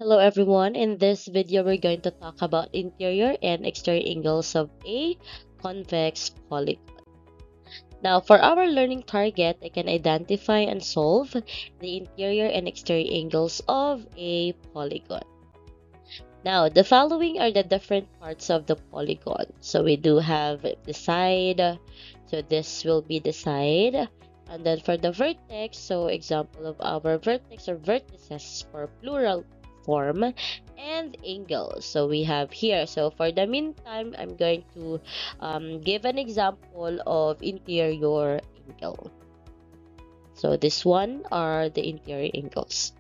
Hello everyone, in this video we're going to talk about interior and exterior angles of a convex polygon. Now for our learning target, I can identify and solve the interior and exterior angles of a polygon. Now the following are the different parts of the polygon. So we do have the side, so this will be the side. And then for the vertex, so example of our vertex or vertices for plural form and angle. So we have here. So for the meantime, I'm going to give an example of interior angle. So this one are the interior angles.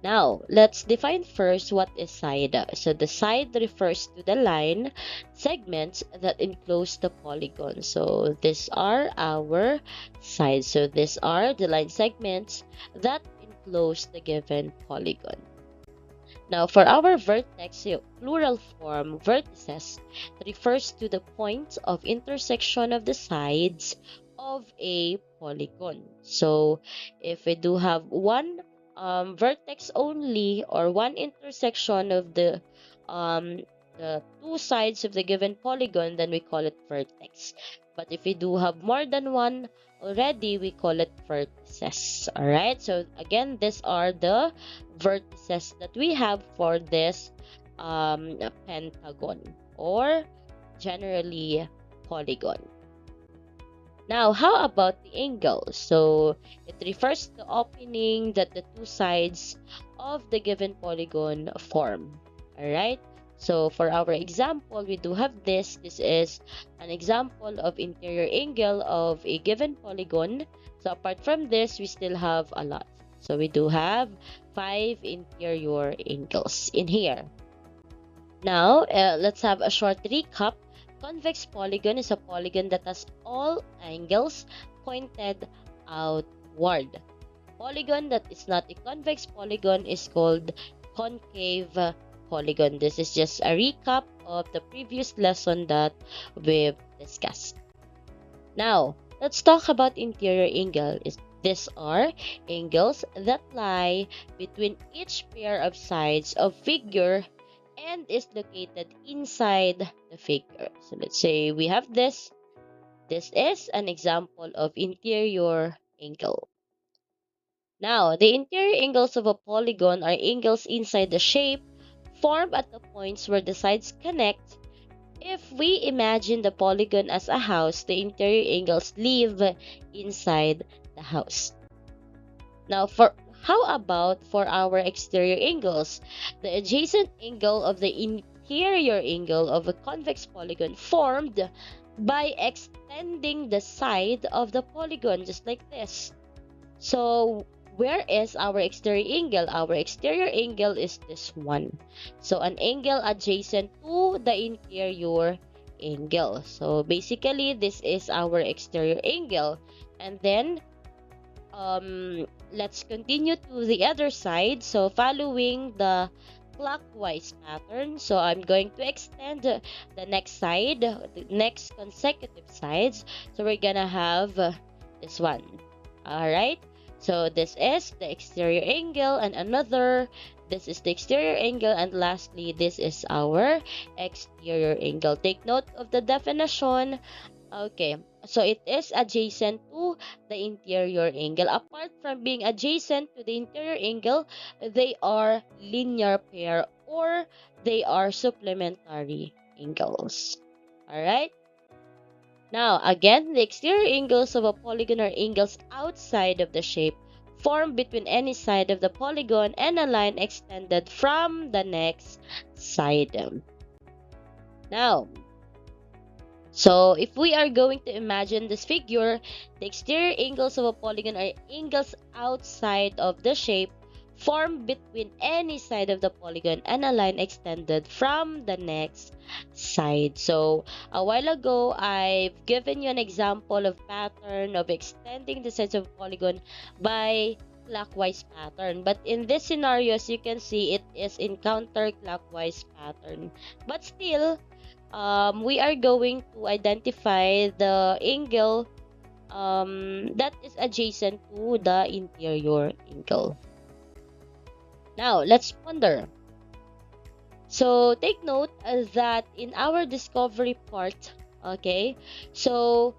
Now, let's define first what is side. So the side refers to the line segments that enclose the polygon. So these are our sides. So these are the line segments that enclose the given polygon. Now, for our vertex, plural form vertices refers to the points of intersection of the sides of a polygon. So, if we do have one vertex only or one intersection of the two sides of the given polygon, then we call it vertex. But if we do have more than one already, we call it vertices. Alright, so again, these are the vertices that we have for this pentagon or generally polygon. Now, how about the angle? So, it refers to the opening that the two sides of the given polygon form. Alright? So, for our example, we do have this. This is an example of interior angle of a given polygon. So, apart from this, we still have a lot. So, we do have 5 interior angles in here. Now, let's have a short recap. Convex polygon is a polygon that has all angles pointed outward. Polygon that is not a convex polygon is called concave polygon. This is just a recap of the previous lesson that we've discussed. Now, let's talk about interior angle. These are angles that lie between each pair of sides of figure and is located inside the figure. So let's say we have this. This is an example of interior angle. Now, the interior angles of a polygon are angles inside the shape formed at the points where the sides connect. If we imagine the polygon as a house, the interior angles live inside the house. Now, how about for our exterior angles? The adjacent angle of the interior angle of a convex polygon formed by extending the side of the polygon, just like this. So, where is our exterior angle? Our exterior angle is this one. So, an angle adjacent to the interior angle. So, basically, this is our exterior angle. And then, let's continue to the other side. So following the clockwise pattern, so I'm going to extend the next side, the next consecutive sides. So we're gonna have this one. All right, so this is the exterior angle, and another, this is the exterior angle, and lastly this is our exterior angle. Take note of the definition. Okay, so it is adjacent to the interior angle. Apart from being adjacent to the interior angle, they are linear pair or they are supplementary angles. Alright? Now, again, the exterior angles of a polygon are angles outside of the shape, formed between any side of the polygon and a line extended from the next side. Now, so if we are going to imagine this figure, the exterior angles of a polygon are angles outside of the shape formed between any side of the polygon and a line extended from the next side. So a while ago, I've given you an example of pattern of extending the sides of a polygon by clockwise pattern. But in this scenario, as you can see, it is in counterclockwise pattern. But still, we are going to identify the angle that is adjacent to the interior angle. Now, let's ponder. So, take note that in our discovery part, okay, so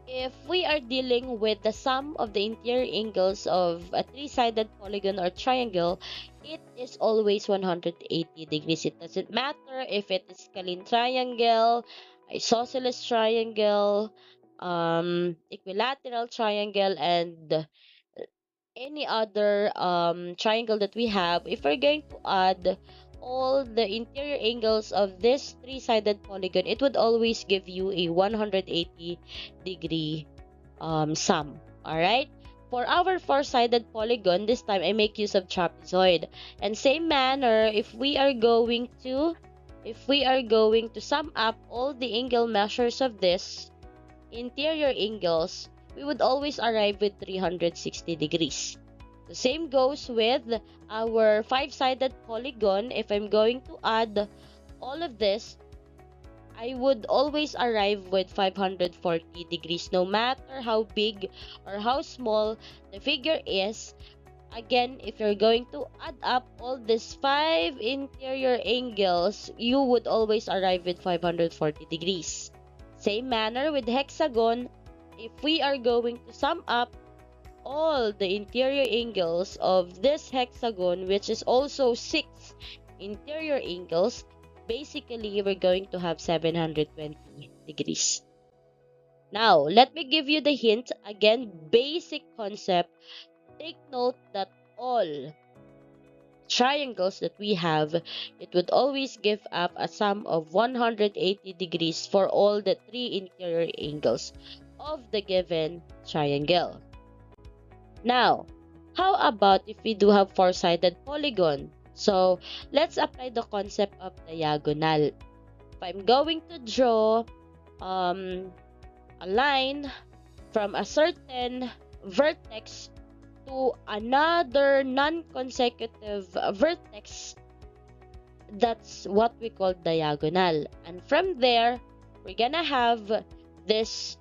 if we are dealing with the sum of the interior angles of a three-sided polygon or triangle, it is always 180 degrees. It doesn't matter if it is Scalene triangle, isosceles triangle, equilateral triangle, and any other triangle that we have. If we're going to add all the interior angles of this three-sided polygon, it would always give you a 180 degree sum. Alright? For our four-sided polygon, this time I make use of trapezoid. And same manner, if we are going to sum up all the angle measures of this interior angles, we would always arrive with 360 degrees. The same goes with our five-sided polygon. If I'm going to add all of this, I would always arrive with 540 degrees, no matter how big or how small the figure is. Again, if you're going to add up all these 5 interior angles, you would always arrive with 540 degrees. Same manner with hexagon, if we are going to sum up all the interior angles of this hexagon, which is also 6 interior angles, basically we're going to have 720 degrees. Now, let me give you the hint. Again, basic concept. Take note that all triangles that we have, it would always give up a sum of 180 degrees for all the 3 interior angles of the given triangle. Now, how about if we do have four-sided polygon? So, let's apply the concept of diagonal. If I'm going to draw a line from a certain vertex to another non-consecutive vertex, that's what we call diagonal. And from there, we're gonna have this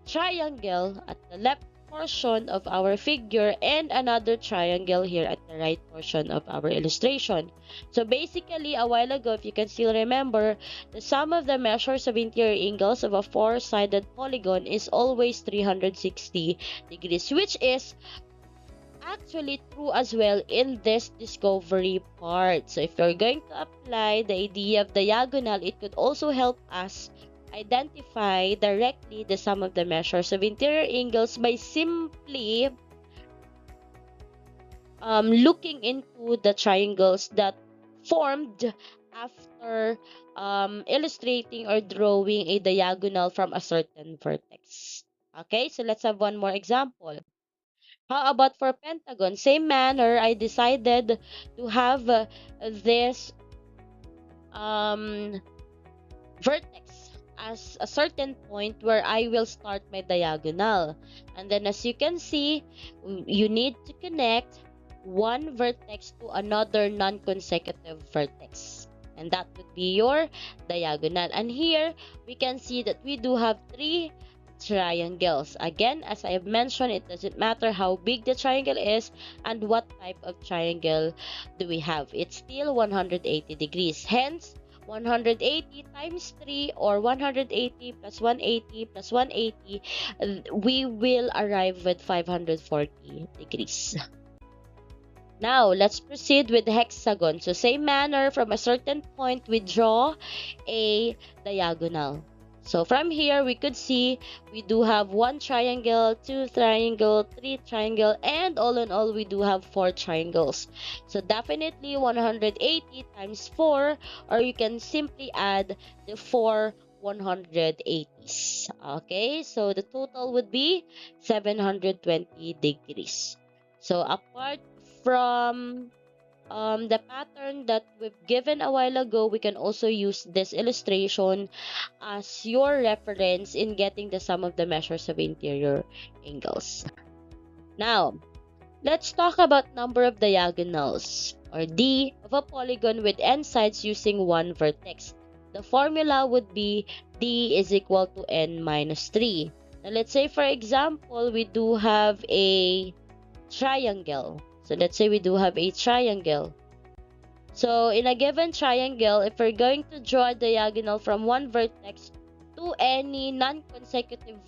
triangle at the left portion of our figure and another triangle here at the right portion of our illustration. So basically, a while ago, if you can still remember, the sum of the measures of interior angles of a four-sided polygon is always 360 degrees, which is actually true as well in this discovery part. So if you're going to apply the idea of diagonal, it could also help us identify directly the sum of the measures of interior angles by simply looking into the triangles that formed after illustrating or drawing a diagonal from a certain vertex. Okay, so let's have one more example. How about for pentagon? Same manner, I decided to have this vertex as a certain point where I will start my diagonal. And then as you can see, you need to connect one vertex to another non-consecutive vertex. And that would be your diagonal. And here, we can see that we do have 3 triangles. Again, as I have mentioned, it doesn't matter how big the triangle is and what type of triangle do we have. It's still 180 degrees. Hence, 180 times 3 or 180 plus 180 plus 180, we will arrive with 540 degrees. Now, let's proceed with the hexagon. So, same manner, from a certain point, we draw a diagonal. So, from here, we could see we do have 1 triangle, 2 triangle, 3 triangle, and all in all, we do have 4 triangles. So, definitely 180 times 4, or you can simply add the 4 180s. Okay, so the total would be 720 degrees. So, apart from the pattern that we've given a while ago, we can also use this illustration as your reference in getting the sum of the measures of interior angles. Now, let's talk about number of diagonals, or D, of a polygon with n sides using one vertex. The formula would be D is equal to n minus 3. Now, let's say, for example, we do have a triangle. So let's say we do have a triangle. So in a given triangle, if we're going to draw a diagonal from one vertex to any non-consecutive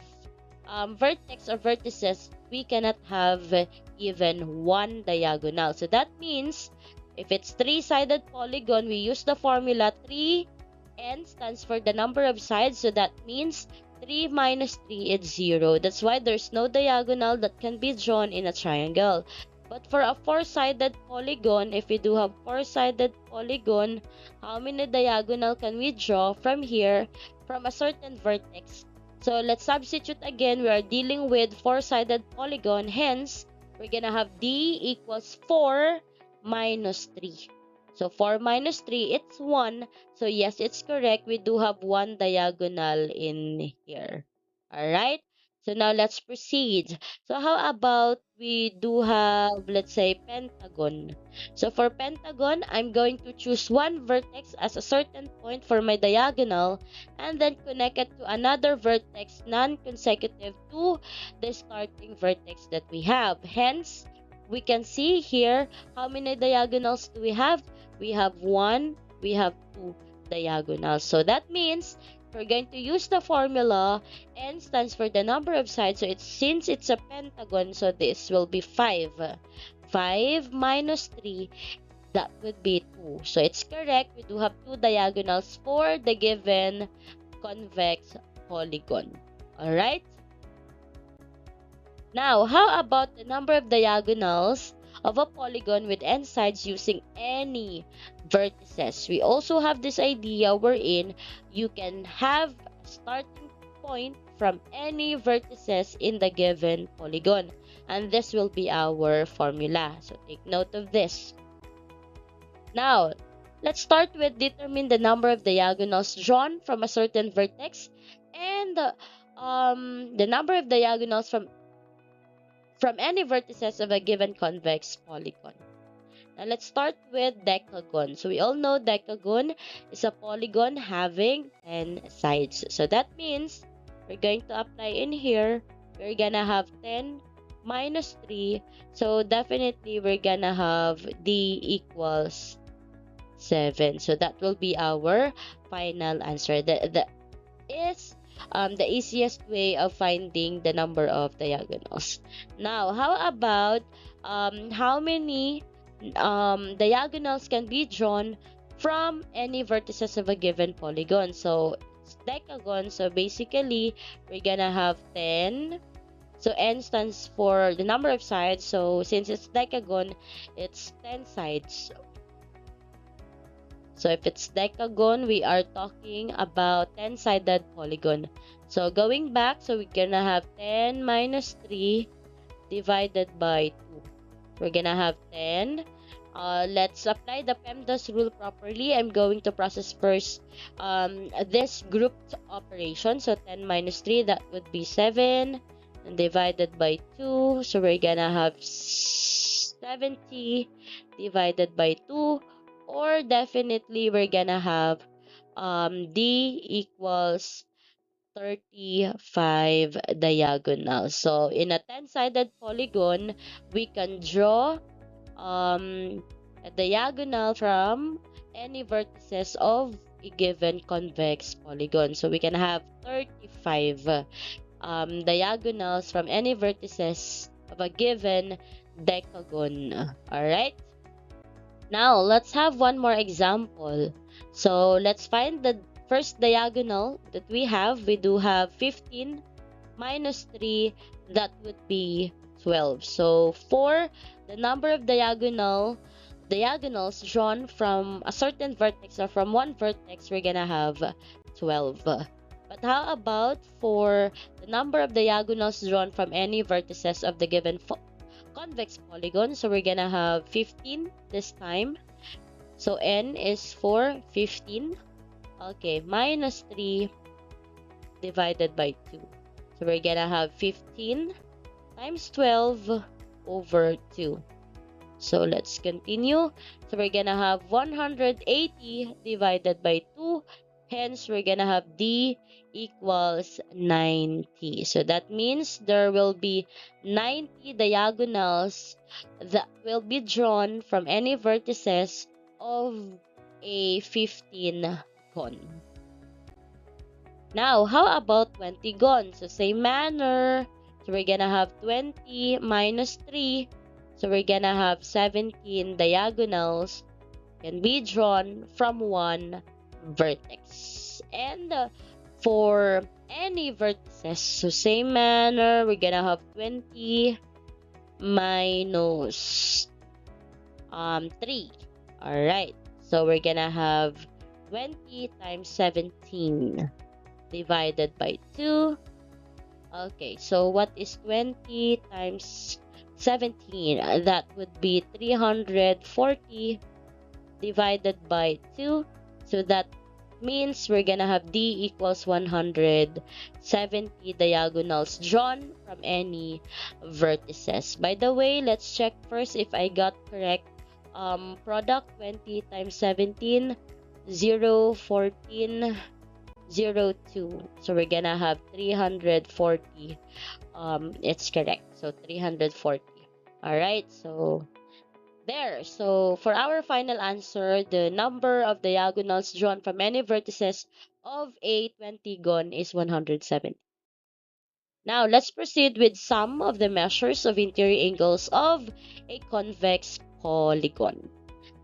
vertex or vertices, we cannot have even one diagonal. So that means if it's three-sided polygon, we use the formula 3n stands for the number of sides. So that means 3 minus 3 is 0. That's why there's no diagonal that can be drawn in a triangle. But for a four-sided polygon, if we do have four-sided polygon, how many diagonal can we draw from here from a certain vertex? So let's substitute again. We are dealing with four-sided polygon. Hence, we're gonna have D equals 4 minus 3. So 4 minus 3, it's 1. So yes, it's correct. We do have one diagonal in here. Alright? So now let's proceed. So how about we do have, let's say, pentagon. So for pentagon, I'm going to choose one vertex as a certain point for my diagonal and then connect it to another vertex non-consecutive to the starting vertex that we have. Hence, we can see here how many diagonals do we have? We have 1, we have 2 diagonals. So that means we're going to use the formula. N stands for the number of sides. So since it's a pentagon, so this will be 5. 5 minus 3, that would be 2. So it's correct. We do have 2 diagonals for the given convex polygon. Alright? Now, how about the number of diagonals of a polygon with n sides using any vertices? We also have this idea wherein you can have a starting point from any vertices in the given polygon. And this will be our formula. So take note of this. Now, let's start with determine the number of diagonals drawn from a certain vertex and the number of diagonals from any vertices of a given convex polygon. Now let's start with decagon. So we all know decagon is a polygon having 10 sides. So that means we're going to apply in here. We're gonna have 10 minus 3. So definitely we're gonna have D equals 7. So that will be our final answer. The easiest way of finding the number of diagonals. Now, how about how many diagonals can be drawn from any vertices of a given polygon? So it's decagon. So basically, we're gonna have 10. So n stands for the number of sides. So since it's decagon, it's 10 sides. So if it's decagon, we are talking about 10-sided polygon. So going back, so we're gonna have 10 minus 3 divided by 2. We're gonna have 10. Let's apply the PEMDAS rule properly. I'm going to process first this grouped operation. So 10 minus 3, that would be 7. And divided by 2. So we're gonna have 70 divided by 2. Or definitely we're gonna have D equals 35 diagonals. So in a 10-sided polygon, we can draw a diagonal from any vertices of a given convex polygon. So we can have 35 diagonals from any vertices of a given decagon. Alright? Now, let's have one more example. So, let's find the first diagonal that we have. We do have 15 minus 3, that would be 12. So, for the number of diagonals drawn from a certain vertex or from one vertex, we're gonna have 12. But how about for the number of diagonals drawn from any vertices of the given convex polygon? So we're gonna have 15 this time. So n is for 15. Okay, minus 3 divided by 2. So we're gonna have 15 times 12 over 2. So let's continue. So we're gonna have 180 divided by 2. Hence, we're gonna have D equals 90. So that means there will be 90 diagonals that will be drawn from any vertices of a 15 gon. Now, how about 20 gon? So, same manner. So, we're gonna have 20 minus 3. So, we're gonna have 17 diagonals can be drawn from one vertex. And for any vertices, so same manner, we're gonna have 20 minus 3. Alright, so we're gonna have 20 times 17 divided by 2. Okay, so what is 20 times 17? That would be 340 divided by 2. So that means we're gonna have D equals 170 diagonals drawn from any vertices. By the way, let's check first if I got correct. Product 20 times 17, 0, 14, 0, 2. So we're gonna have 340. It's correct. So 340. Alright, so there. So for our final answer, the number of diagonals drawn from any vertices of a 20 gon is 170. Now, let's proceed with some of the measures of interior angles of a convex polygon.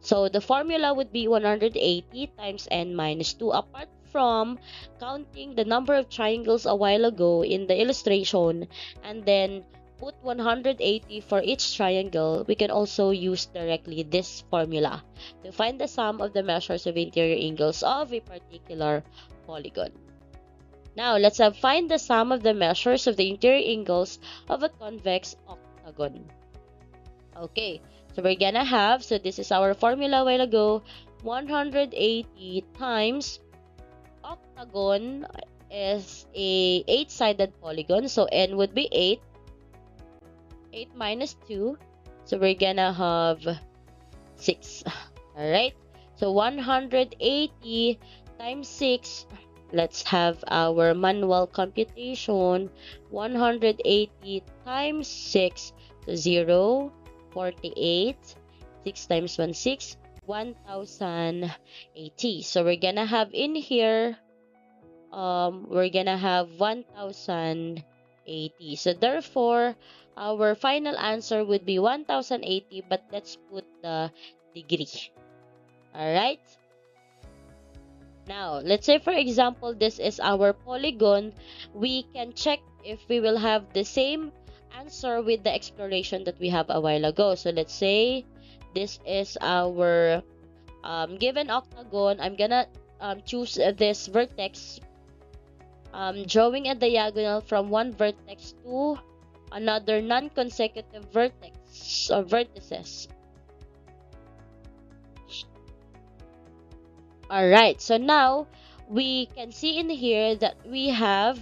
So the formula would be 180 times n minus 2. Apart from counting the number of triangles a while ago in the illustration and then put 180 for each triangle, we can also use directly this formula to find the sum of the measures of interior angles of a particular polygon. Now, let's find the sum of the measures of the interior angles of a convex octagon. Okay, so we're gonna have, so this is our formula a while ago, 180 times octagon is a 8-sided polygon, so n would be 8. 8 minus 2, so we're gonna have 6. Alright, so 180 times 6, let's have our manual computation. 180 times 6, so 0, 48, 6 times 1, 6, 1080. So we're gonna have in here, we're gonna have 1080. So therefore, our final answer would be 1080, but let's put the degree. Alright? Now, let's say for example, this is our polygon. We can check if we will have the same answer with the exploration that we have a while ago. So let's say this is our given octagon. I'm gonna choose this vertex, drawing a diagonal from one vertex to another non-consecutive vertex or vertices. Alright, so now we can see in here that we have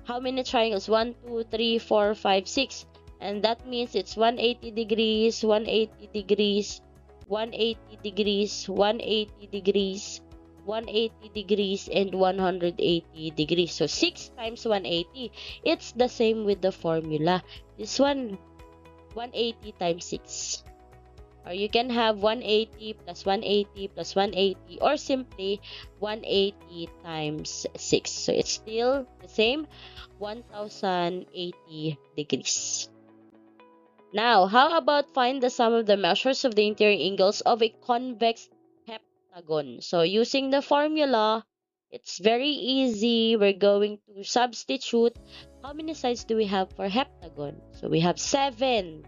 how many triangles? 1, 2, 3, 4, 5, 6. And that means it's 180 degrees, 180 degrees, 180 degrees, 180 degrees, 180 degrees, and 180 degrees. So 6 times 180. It's the same with the formula. This one, 180 times 6. Or you can have 180 plus 180 plus 180, or simply 180 times 6. So it's still the same, 1080 degrees. Now, how about find the sum of the measures of the interior angles of a convex heptagon? So using the formula, it's very easy. We're going to substitute. How many sides do we have for heptagon? So we have 7.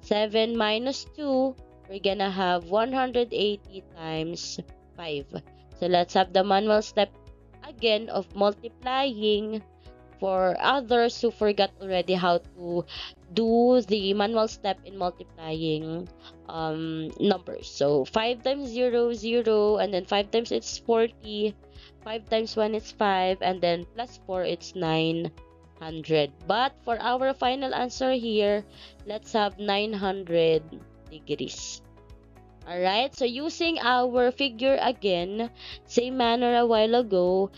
7 minus 2, we're gonna have 180 times 5. So let's have the manual step again of multiplying for others who forgot already how to do the manual step in multiplying numbers. So 5 times 0, 0, and then 5 times it's 40. 5 times 1 is 5, and then plus 4 it's 900. But for our final answer here, let's have 900 degrees. Alright, so using our figure again, same manner a while ago,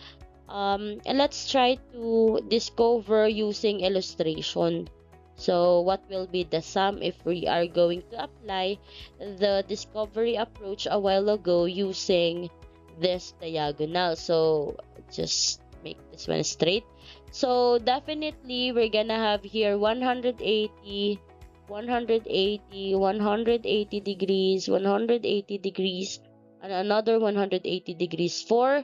and let's try to discover using illustration. So what will be the sum if we are going to apply the discovery approach a while ago using this diagonal? So just make this one straight. So definitely we're gonna have here 180, 180, 180 degrees, 180 degrees, and another 180 degrees for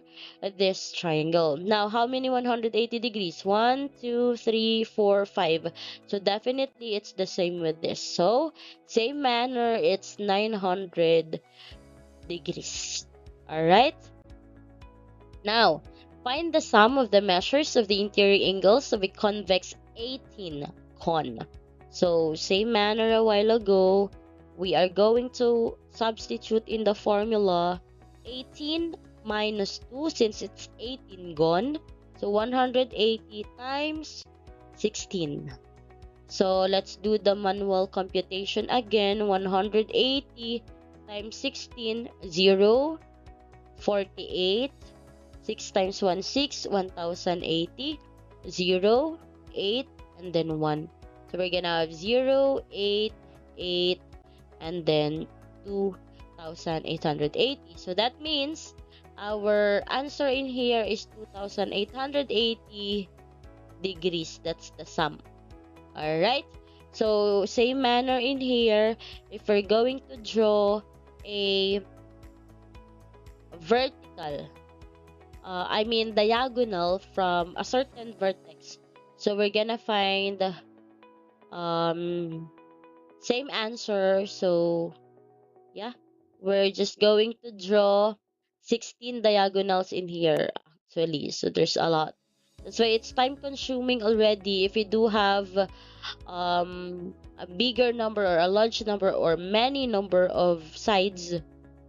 this triangle. Now, how many 180 degrees? 1, 2, 3, 4, 5. So definitely it's the same with this. So same manner, it's 900 degrees. All right. Now, find the sum of the measures of the interior angles of a convex 18 cone. So, same manner a while ago, we are going to substitute in the formula 18 minus 2 since it's 18 gone. So, 180 times 16. So, let's do the manual computation again. 180 times 16, 0, 48. 6 times 1, 6, 1080, 0, 8, and then 1. So we're gonna have 0, 8, 8, and then 2880. So that means our answer in here is 2880 degrees. That's the sum. Alright? So same manner in here, if we're going to draw a vertical diagonal from a certain vertex. So we're gonna find same answer. So yeah, we're just going to draw 16 diagonals in here actually. So there's a lot. That's why it's time consuming already. If you do have a bigger number or a large number or many number of sides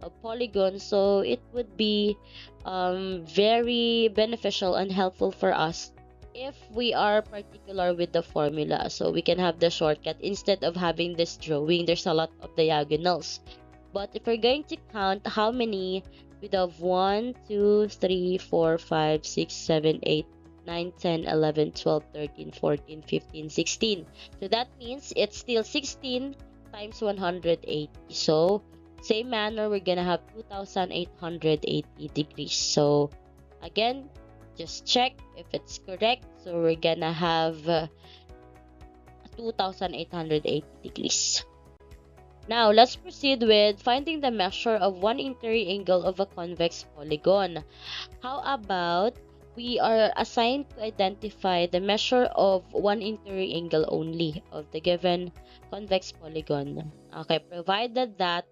of polygons, so it would be very beneficial and helpful for us if we are particular with the formula, so we can have the shortcut instead of having this drawing. There's a lot of diagonals, but if we're going to count how many, we'd have 1, 2, 3, 4, 5, 6, 7, 8, 9, 10, 11, 12, 13, 14, 15, 16. So that means it's still 16 times 180. So same manner, we're gonna have 2880 degrees. So again, just check if it's correct. So we're gonna have 2880 degrees. Now, let's proceed with finding the measure of one interior angle of a convex polygon. How about we are assigned to identify the measure of one interior angle only of the given convex polygon. Okay, provided that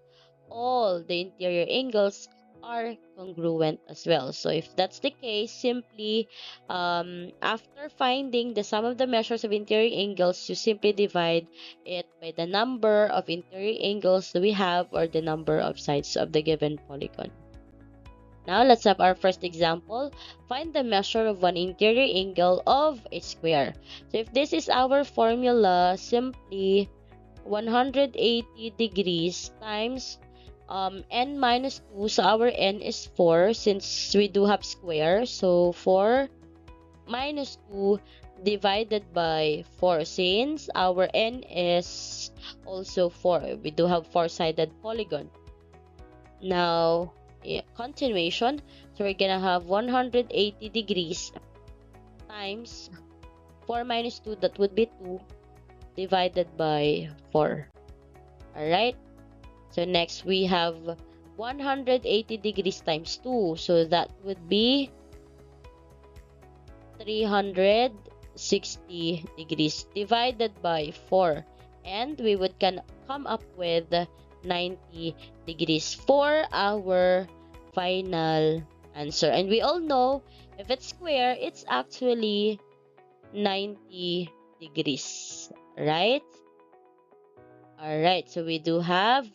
all the interior angles are congruent as well. So if that's the case, simply after finding the sum of the measures of interior angles, you simply divide it by the number of interior angles that we have or the number of sides of the given polygon. Now let's have our first example. Find the measure of one interior angle of a square. So if this is our formula, simply 180 degrees times n minus 2. So our n is 4 since we do have square. So 4 minus 2 divided by 4 since our n is also 4. We do have 4-sided polygon. Now, continuation. So we're gonna have 180 degrees times 4 minus 2, that would be 2, divided by 4. Alright? So next we have 180 degrees times 2. So that would be 360 degrees divided by 4. And we would come up with 90 degrees for our final answer. And we all know if it's square, it's actually 90 degrees, right? Alright, so we do have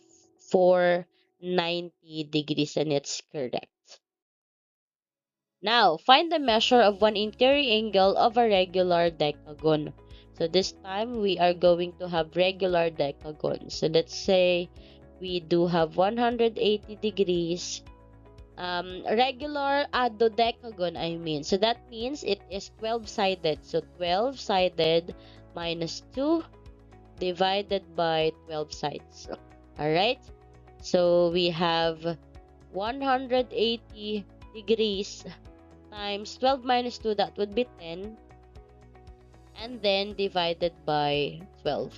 490 degrees and it's correct. Now, find the measure of one interior angle of a regular decagon. So this time we are going to have regular decagon. So let's say we do have 180 degrees. Regular dodecagon, I mean. So that means it is 12-sided. So 12-sided minus 2 divided by 12 sides. Alright? So we have 180 degrees times 12 minus 2, that would be 10, and then divided by 12.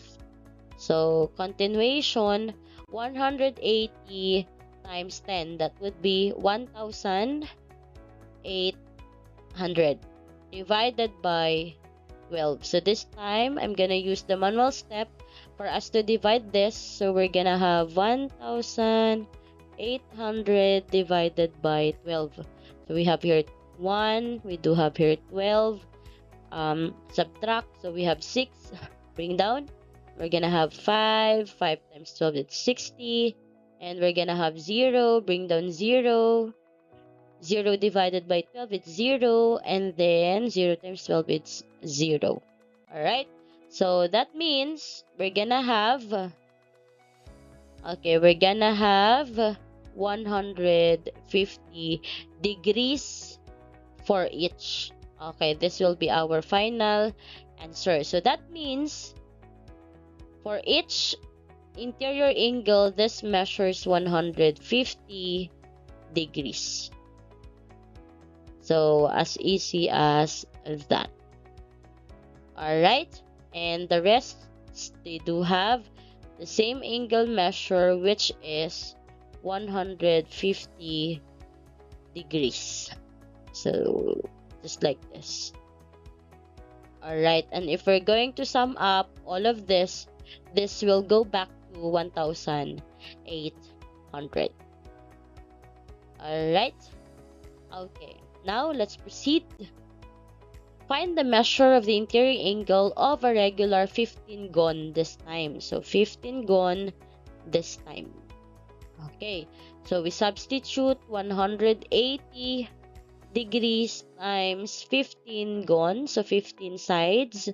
So continuation, 180 times 10, that would be 1,800 divided by 12. So this time, I'm gonna use the manual step for us to divide this. So we're gonna have 1,800 divided by 12. So we have here 1, we do have here 12. Subtract, so we have 6. Bring down, we're gonna have 5. 5 times 12, it's 60. And we're gonna have 0. Bring down 0. 0 divided by 12, it's 0. And then 0 times 12, it's 0. Alright? So that means we're gonna have, we're gonna have 150 degrees for each. Okay, this will be our final answer. So that means for each interior angle, this measures 150 degrees. So as easy as that. Alright, and the rest, they do have the same angle measure, which is 150 degrees. So just like this. Alright, and if we're going to sum up all of this, this will go back to 1,800. Alright, okay, now let's proceed. Find the measure of the interior angle of a regular 15 gon this time. So 15 gon this time. Okay, so we substitute 180 degrees times 15 gon, so 15 sides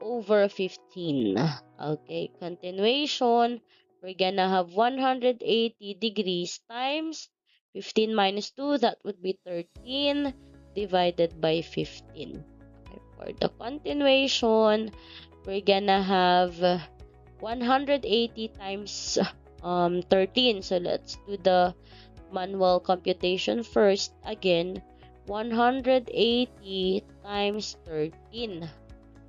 over 15. Okay, continuation, we're gonna have 180 degrees times 15 minus 2, that would be 13 divided by 15. Okay, for the continuation, we're gonna have 180 times 13. So let's do the manual computation first. Again, 180 times 13.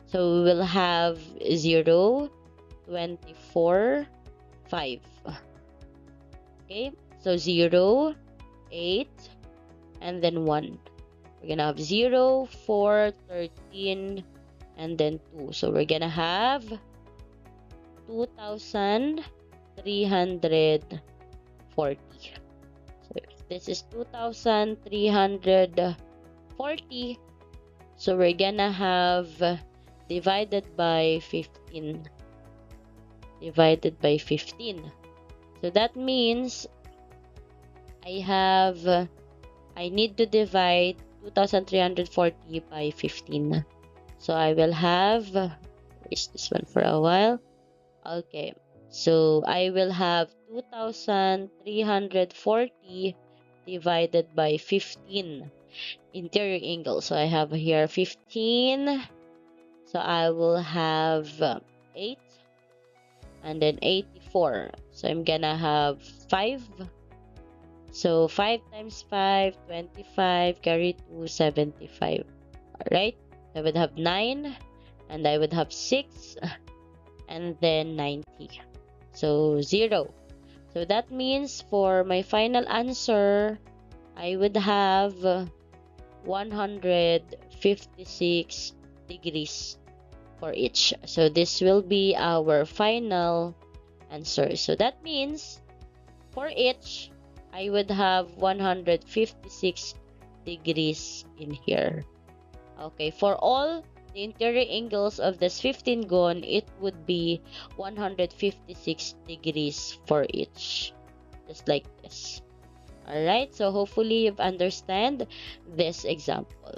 So we will have 0, 24, 5. Okay, so 0, 8, and then 1. We're gonna have 0, 4, 13, and then 2. So we're gonna have 2,340. So if this is 2,340, so we're gonna have divided by 15. Divided by 15. So that means I need to divide 2,340 by 15. So I will have, erase this one for a while. Okay, so I will have 2,340 divided by 15 interior angle. So I have here 15. So I will have 8 and then 84. So I'm gonna have 5. So 5 times 5, 25, carry 2, 75. Alright, I would have 9, and I would have 6, and then 90. So 0. So that means for my final answer, I would have 156 degrees for each. So this will be our final answer. So that means for each, I would have 156 degrees in here. Okay, for all the interior angles of this 15 gon, it would be 156 degrees for each. Just like this. Alright, so hopefully you've understand this example.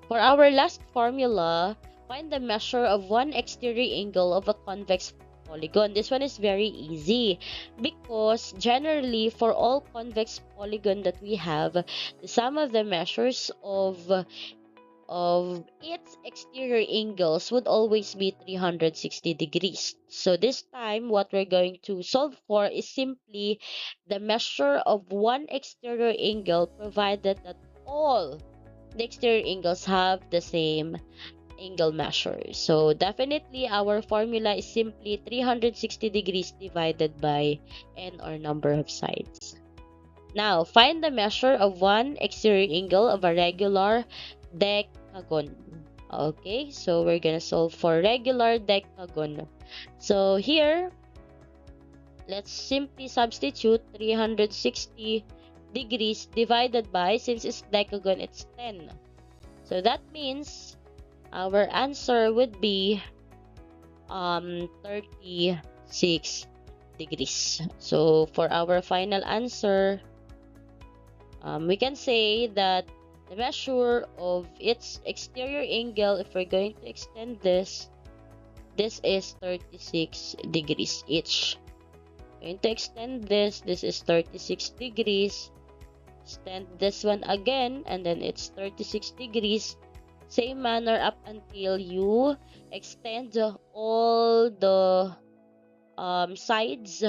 For our last formula, find the measure of one exterior angle of a convex polygon. This one is very easy because generally for all convex polygon that we have, the sum of the measures of of its exterior angles would always be 360 degrees. So this time, what we're going to solve for is simply the measure of one exterior angle provided that all the exterior angles have the same angle measure. So definitely our formula is simply 360 degrees divided by n, or number of sides. Now, find the measure of one exterior angle of a regular decagon. Okay, so we're gonna solve for regular decagon. So here, let's simply substitute 360 degrees divided by, since it's decagon, it's 10. So that means our answer would be 36 degrees. So for our final answer, we can say that the measure of its exterior angle, if we're going to extend this is 36 degrees each. Going to extend this is 36 degrees. Extend this one again, and then it's 36 degrees. Same manner up until you extend all the sides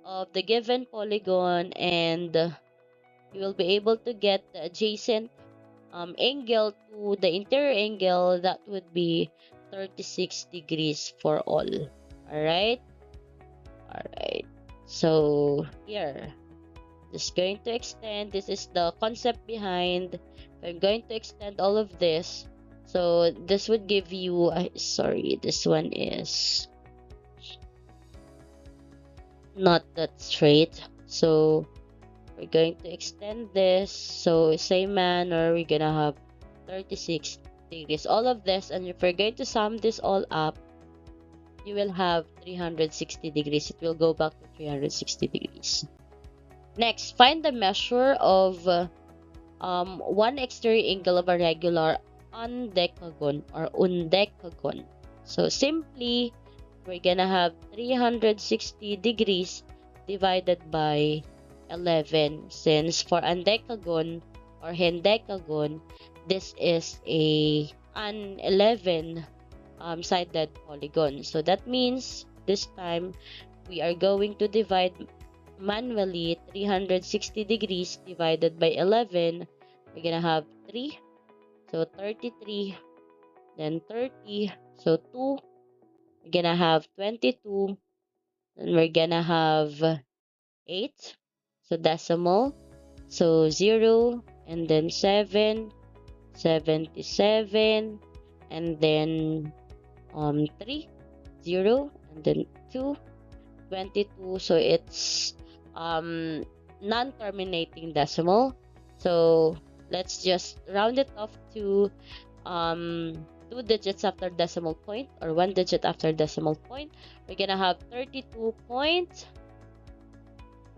of the given polygon, and you will be able to get the adjacent angle to the interior angle. That would be 36 degrees for all. Alright? Alright. So, here. Just going to extend. This is the concept behind. I'm going to extend all of this. So, this would give you... sorry, this one is not that straight. So, we're going to extend this. So, same manner, we're gonna have 36 degrees. All of this, and if we're going to sum this all up, you will have 360 degrees. It will go back to 360 degrees. Next, find the measure of one exterior angle of a regular undecagon or undecagon. So, simply, we're gonna have 360 degrees divided by 11, since for undecagon or hendecagon, this is an 11 sided polygon. So that means this time we are going to divide manually 360 degrees divided by 11. We're gonna have 3, so 33, then 30, so 2, we're gonna have 22, then we're gonna have 8, so decimal, so 0, and then 7, 77, and then 3, 0, and then 2, 22. So it's non-terminating decimal. So let's just round it off to 2 digits after decimal point, or 1 digit after decimal point. We're gonna have 32 points.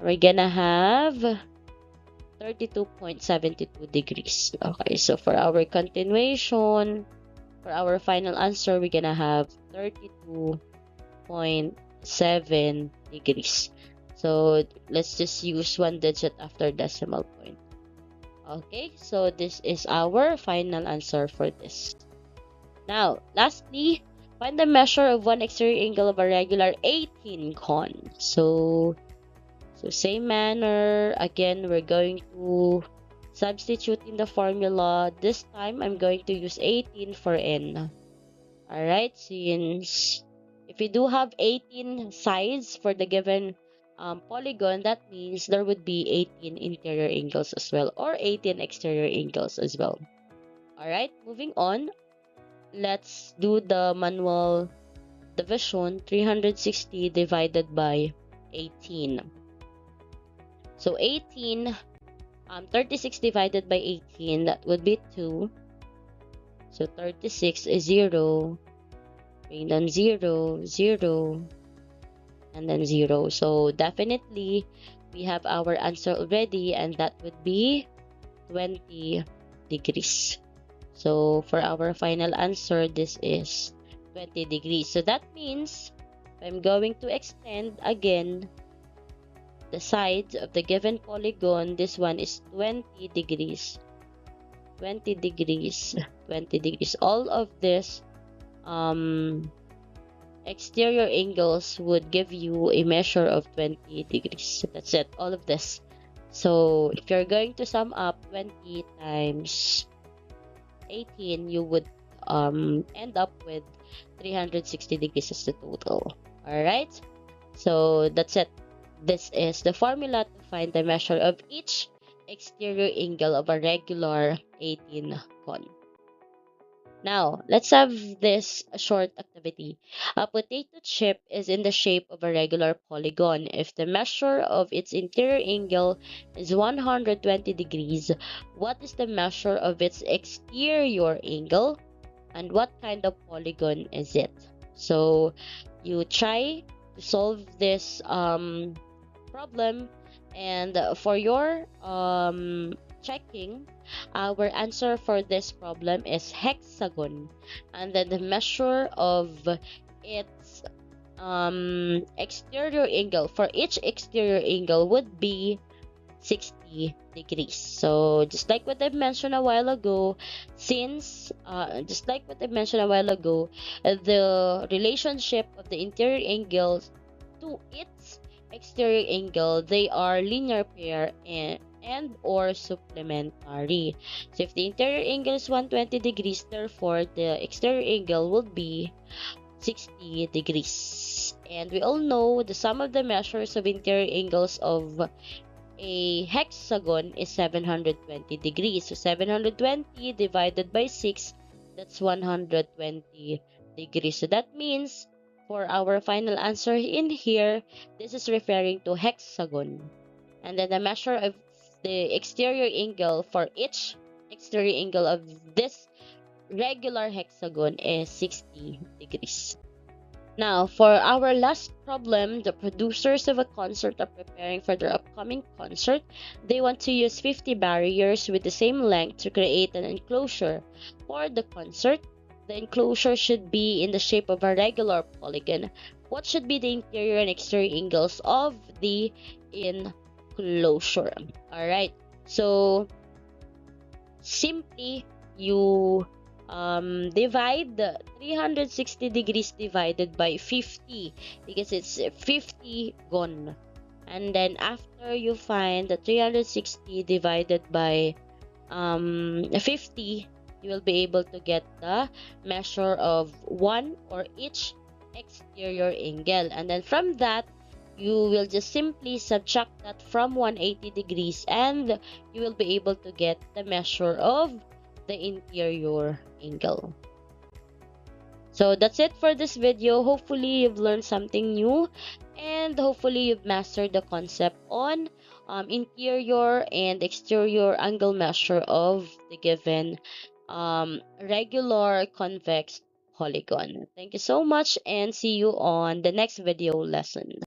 We're gonna have 32.72 degrees. Okay, so for our continuation, for our final answer, we're gonna have 32.7 degrees. So let's just use 1 digit after decimal point. Okay, so this is our final answer for this. Now, lastly, find the measure of one exterior angle of a regular 18 cone. So same manner, again, we're going to substitute in the formula. This time, I'm going to use 18 for n. Alright, since if we do have 18 sides for the given polygon, that means there would be 18 interior angles as well, or 18 exterior angles as well. Alright, moving on. Let's do the manual division. 360 divided by 18. So 18, 36 divided by 18, that would be 2. So 36 is 0, and then 0, 0, and then 0. So definitely, we have our answer already, and that would be 20 degrees. So for our final answer, this is 20 degrees. So that means, I'm going to extend again the sides of the given polygon. This one is 20 degrees. 20 degrees, 20 degrees. All of this um, exterior angles would give you a measure of 20 degrees. That's it, all of this. So if you're going to sum up 20 times 18, you would end up with 360 degrees as the total. All right, so that's it. This is the formula to find the measure of each exterior angle of a regular 18 cone. Now, let's have this short activity. A potato chip is in the shape of a regular polygon. If the measure of its interior angle is 120 degrees, what is the measure of its exterior angle? And what kind of polygon is it? So, you try to solve this problem, and for your checking, our answer for this problem is hexagon, and then the measure of its exterior angle for each exterior angle would be 60 degrees. So just like what I mentioned a while ago, the relationship of the interior angles to its exterior angle, they are linear pair and or supplementary. So if the interior angle is 120 degrees, therefore the exterior angle will be 60 degrees. And we all know the sum of the measures of interior angles of a hexagon is 720 degrees. So 720 divided by 6, that's 120 degrees. So that means for our final answer in here, this is referring to hexagon. And then the measure of the exterior angle for each exterior angle of this regular hexagon is 60 degrees. Now, for our last problem, the producers of a concert are preparing for their upcoming concert. They want to use 50 barriers with the same length to create an enclosure. For the concert, the enclosure should be in the shape of a regular polygon. What should be the interior and exterior angles of the enclosure? Alright, so simply you divide the 360 degrees divided by 50 because it's 50 gone, and then after you find the 360 divided by 50, you will be able to get the measure of one or each exterior angle, and then from that you will just simply subtract that from 180 degrees and you will be able to get the measure of the interior angle. So that's it for this video. Hopefully you've learned something new, and hopefully you've mastered the concept on interior and exterior angle measure of the given regular convex polygon. Thank you so much and see you on the next video lesson.